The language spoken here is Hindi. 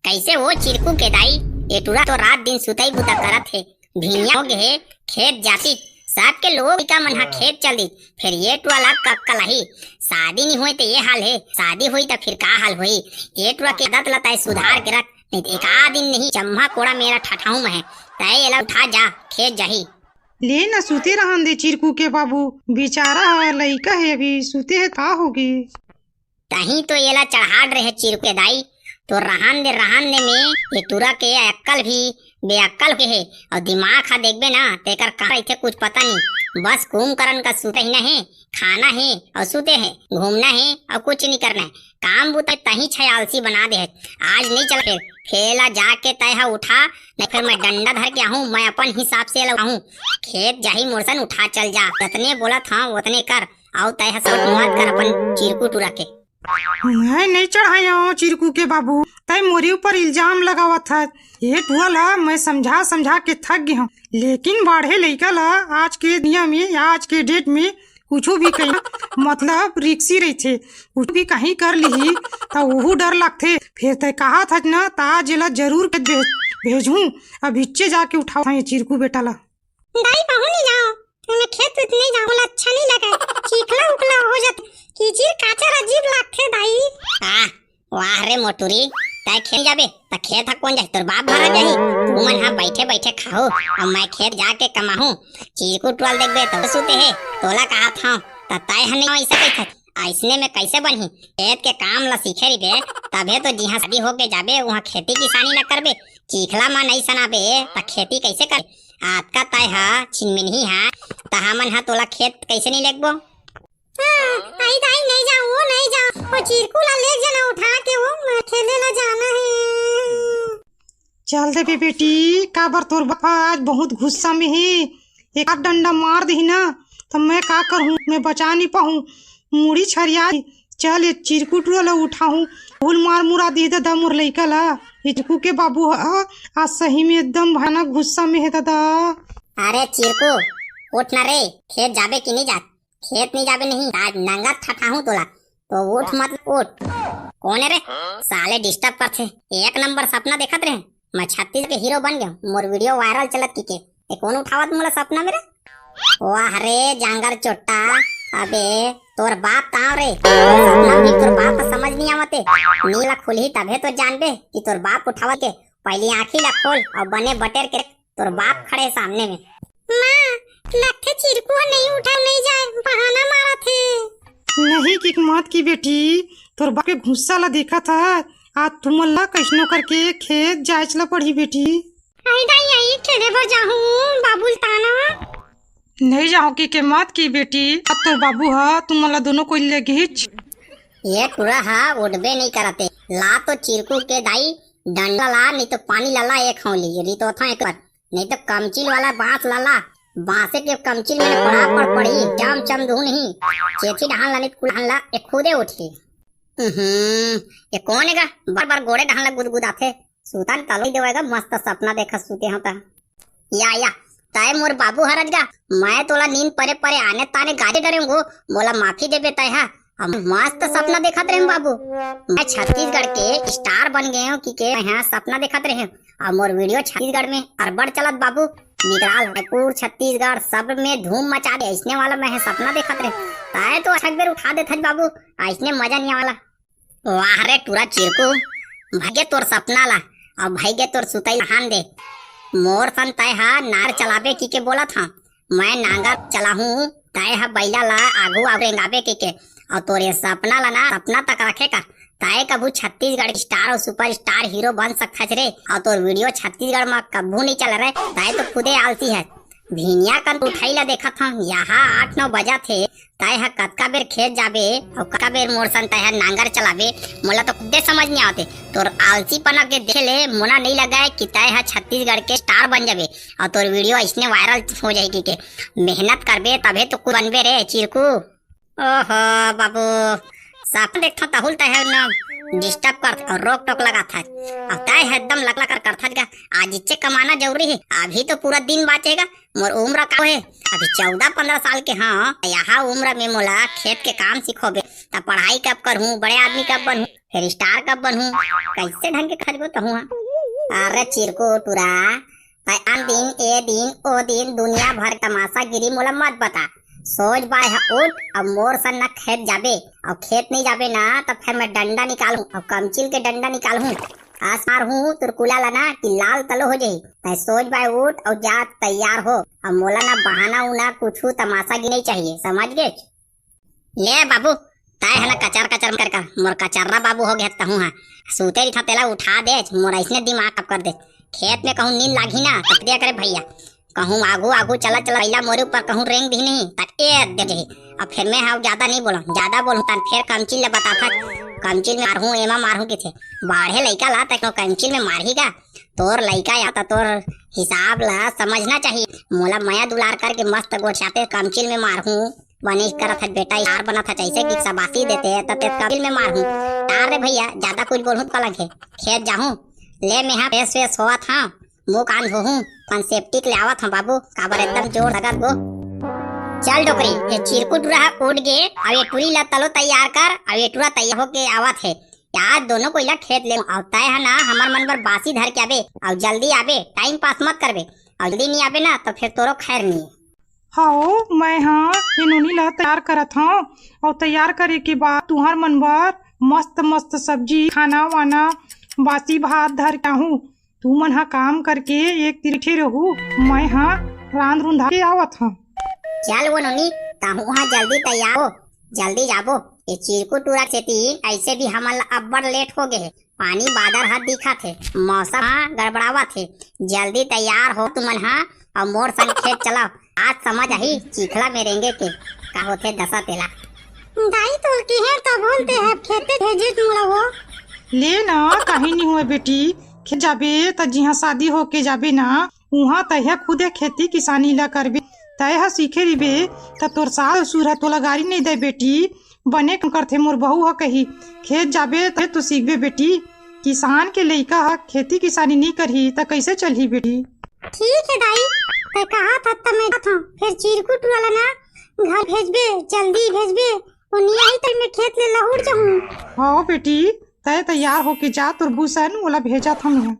कैसे हो चिरकू के दाई? ये टूरा तो रात दिन सुतई बुता करत है। भिनिया हो गए खेत जाती, सबके लोग का मन खेत चली, फिर ये टुआ कलाही। शादी नहीं हुई तो ये हाल है, शादी हुई तो फिर का हाल हुई। ये टुआ के आदत लता है सुधार के रख, नहीं तो एक आध दिन नहीं चम्मा कोड़ा मेरा ठठाऊ में है। तय एला उठा जा खेत जाही। ले न सुते रहन दे चिरकू के बाबू, बेचारा है लइका है अभी सुते है का होगी। तही तो एला चढ़ाड़ रहे चिरकू के दाई, तो रहन दे में ये टुरा के अक्कल भी बेअक्कल के है और दिमाग खा देखबे ना तेकर का इथे कुछ पता नहीं। बस कुंभकर्ण का सुते ही है, खाना है और सुते है, घूमना है और कुछ नहीं करना है। काम बुता तही छय आलसी बना दे है। आज नहीं चल फिर खेला जाके तय उठा, नहीं फिर मैं डंडा धर के आहूँ, मैं अपन हिसाब से लाऊं। खेत जाही मोरसन उठा चल जा, जितने बोला था उतने कर, आओ तय सब मत कर अपन चिरकू टुरा के। मैं नहीं चढ़ाया हूँ चिरकू के बाबू, तय मोरी ऊपर इल्जाम लगावा था। ये टुआ ला मैं समझा के थक गया हूँ, लेकिन बाढ़े लइका ला आज के दुनिया में या आज के डेट में कुछ भी कहीं मतलब रिक्सी रही थे, कुछ भी कहीं कर ली तो वो डर लगते। फिर तय कहा था न ताज ला जरूर भेजूं, अब इच्चे जाके उठाओ था ये चिरकू बेटा ला। दाई बहू नहीं जाओ, तुम्हें खेत में नहीं जाओ, अच्छा नहीं लगा, चीखला उखला हो जाता, कीचड़ काचर अजीब लगते दाई। वाह रे मोटूरी, तय खेत जाबे त खेत कौन जाए? तोर बाप भरा जाही, तू मन हा बैठे बैठे खाओ और मैं खेत जाके कमाहूं। चिरकू टुआल देखबे तो सुते है, तोला कहा था त तय हने ऐसा कैसे ऐसने में कैसे बनही? खेत के काम ला सीखे रिबे तबे तो जिहां शादी होके जाबे वहां खेती किसानी न करबे। चीखला मा नहीं सनाबे त खेती कैसे कर? आज का तय हा छिनमिनही हा तहा मन हा तोला खेत कैसे नहीं लेगबो? आई दाई नहीं जाओ, वो नहीं जाओ, वो चिरकू ला ले जाना उठा के, वो खेले ला जाना है। चल दे बे बेटी, काबर तोर बापा आज बहुत गुस्सा में है, एक आध डंडा मार दी ना तो मैं का करूँ, मैं बचा नहीं पाऊँ, मुड़ी छरिया। चल ये चिरकू टुआ ला उठाऊं, फूल मार मुरा दी दादा मोर लइका ला। ये चिरकू के बाबू आज सही में एकदम भयानक गुस्सा में है दादा। अरे चिरकू उठ ना रे, खेत जाबे कि नहीं जा? खेत नहीं जाबे नहीं, आज नंगा ठठाहूं तोला, तो उठ मत उठ। कौन है रे साले डिस्टर्ब करते? एक नंबर सपना देखत रहे, मैं 36 के हीरो बन गया, मोर वीडियो वायरल चलत की के। ए कौन उठावत मोला सपना मेरे? वाह रे जांगर चोट्टा, अबे तोर बाप ताव रे, सपना भी तोर बाप समझ नहीं आवते। नीला खुलही तबे तो जानबे कि तोर बाप उठावत के। पहली आँखी ला खोल और बने बटेर के तोर बाप खड़े सामने में। माँ लगते चिरकू नहीं उठा, नहीं जाए, बहाना मारा थे। नहीं की मत की बेटी, तोर बाप के गुस्सा ला देखा था, आज तुम ला कैसनो करके खेत जाए ला पड़ी बेटी। आई दाई आई खेले भर जाऊं, बाबुल ताना नहीं जाओ की मत की बेटी, अब तोर बाबू हा तुम ला दोनों को ले घींच। ये पूरा हा उठबे नहीं करते, ला तो चिरकू के दाई डंडा ला, नहीं तो पानी लाला एक खौली यदि तो था एक बार, नहीं तो कमचिल वाला बांस लाला, बांसे के कमचिल में पड़ी चम चम दू नहीं चेची डहान लाने कुल ला एक खुदे उठी। ये कौन हैगा बार बार गोड़े डहान ला गुदगुदाथे? सुतान तालो देवेगा, मस्त सपना देखा सुते होता। या ताए मोर बाबू हरज गा, मैं तोला नींद परे परे आने ताने गाड़ी डरेंगो, बोला माफी देबे तय हा। अब मस्त सपना देखत रहे बाबू, मैं छत्तीसगढ़ के स्टार बन गए हूँ कि यहाँ सपना देखत रहे। और मोर वीडियो छत्तीसगढ़ में अरबड़ चलत बाबू, निगराल रायपुर छत्तीसगढ़ सब में धूम मचा दे, ऐसने वाला मैं सपना देखत रहे। ताए तो अच्छा बेर उठा देत बाबू, ऐसने मजा नहीं आवाला। वाह रे टूरा चिरकू, भागे तोर सपना ला और भागे तोर सुतई हान दे। मोर सन तय हा नार चलाबे की के बोला था, मैं नांगा चलाहूं तय हा बैला ला आगू आवरेंगाबे के और तोरे सपना ला ना सपना तक रखे का। ताए कबू छत्तीसगढ़ स्टार और सुपर स्टार हीरो बन सकता रे, और तोर वीडियो छत्तीसगढ़ में कबू नहीं चल रहे। ताए तो खुदे आलसी है। भिनिया कन उठाई ला देखा था, यहाँ 8-9 बजा थे, ताए हा कतका बेर खेत जाबे और कतका बेर मोर सन तय नांगर चलाबे, मोला तो खुदे समझ नहीं आते। तोर आलसी पना के देखे ले मोना नहीं लगा कि तय हा छत्तीसगढ़ के स्टार बन जाबे और तोर वीडियो इसने वायरल हो जाएगी के। मेहनत करबे तबे तो कुछ बनबे रे चिरकू। ओहो बाबू सपना देखता ताहुल तय न डिस्टर्ब करत और रोक टोक लगात है। अब तय है एकदम लग कर करत गा। आज इच्छे कमाना जरूरी है, अभी तो पूरा दिन बाचेगा। मोर उम्र का है अभी 14-15 साल के। हाँ, यहाँ उम्र में मोला खेत के काम सिखोगे तब पढ़ाई कब करूँ, बड़े आदमी कब बनूं, फिर स्टार कब बनूं, कैसे ढंग के खर्चो तो हुआ। अरे चिरकू टूरा, अन दिन ए दिन ओ दिन दुनिया भर तमाशा गिरी मोला मत बता। सोच बाय है उठ अब मोर सन न खेत जाबे, और खेत नहीं जाबे ना तो फिर मैं डंडा निकालूं और कमचिल के डंडा निकालूं। आस मार हूँ तुरकुला लाना कि लाल तलो हो जाही। तै सोच बाय उठ और जा तैयार हो। अब मोला ना बहाना उना कुछ तमाशा गी नहीं चाहिए, समझ गए? ले बाबू तय है ना कचर कचर कर मोर कचर्रा बाबू हो गया तहू। हाँ सूते रिथा तेला उठा दे, मोर ऐसने दिमाग खराब कर दे। खेत में कहूँ नींद लागी ना तब दिया करे भैया, कहूँ आगू आगू चला चला पहला मोरे ऊपर कहूँ रेंग दी नहीं तक दे दे। अब फिर मैं हाँ ज्यादा नहीं बोलूँ, ज्यादा बोलूँ तन फिर कमचिल ले बता था। कमचिल में मारहूँ एमा मारहूँ किथे बाढ़े लइका ला तक कमचिल में मारहीगा। तोर लइका या तोर हिसाब ला समझना चाहिए। मोला माया दुलार करके मस्त गोछाते कमचिल में मारहूँ बने करत है बेटा यार बना था जैसे कि शाबाशी देते है तब कमचिल में मारहूँ। यार रे भैया ज्यादा कुछ बोलूँ तो लगे खेत जाहूँ। ले मैं यहाँ फेस फेस होवा था, मुँह कान धोहूँ, कंसेप्टिक ले आवत हूँ बाबू, काबर एकदम जोर लगत गो। चल डोकरी ये चिरकुट रहा उड़ गे। अब ये टूरी ला तलो तैयार कर, अब ये टूरा तैयार होके आवत है। यार दोनों को इला खेत ले और तय है ना हमार मन पर बासी धर के आबे और जल्दी आबे, टाइम पास मत करबे। और जल्दी नहीं आबे ना तो फिर तोरो खैर नहीं है। हाँ मैं हाँ इन्होंने ला तैयार करत हूँ, और तैयार करे के बाद तुहार मन बर मस्त मस्त सब्जी खाना वाना बासी भात धर के आहूँ। तू मन हा काम करके एक तिरठे रहू, मैं हाँ रांध रुंधा के आवत हूँ। चल वो नोनी ताहू वहाँ जल्दी तैयार हो, जल्दी जाबो। ये चिरकुट टूरा खेती ऐसे भी हमारा अब्बड़ लेट हो गए। पानी बादल हाथ दिखा थे, मौसम हाँ गड़बड़ावा थे। जल्दी तैयार हो तुमन हाँ और मोर संग खेत चलाओ। आज समझ आई चिखला मेरेंगे के का होते दशा तेला। दाई तोल की है तो बोलते हैं खेते भेजे तुमला वो। ले ना कहीं नहीं हुए बेटी, खेत जाबे त जिहाँ शादी होके जाबे ना वहाँ तय खुदे खेती किसानी ला करबे। तय सीखे रिबे त तोर सास ससुर तोला गाड़ी नहीं दे बेटी, बने करथे मोर बहू हा कही खेत जाबे तो सीखबे बेटी। किसान के लइका हा खेती किसानी नहीं करही त कैसे चलही बेटी। ठीक है दाई, ते कहा था तब मैं था फिर चिरकुट वाला ना घर भेजबे, जल्दी भेजबे। और नहीं आई तो मैं खेत ले लहुड़ जाऊँ। हाँ बेटी तय तैयार होके जा, तोर भूसन ओला भेजा था मैं।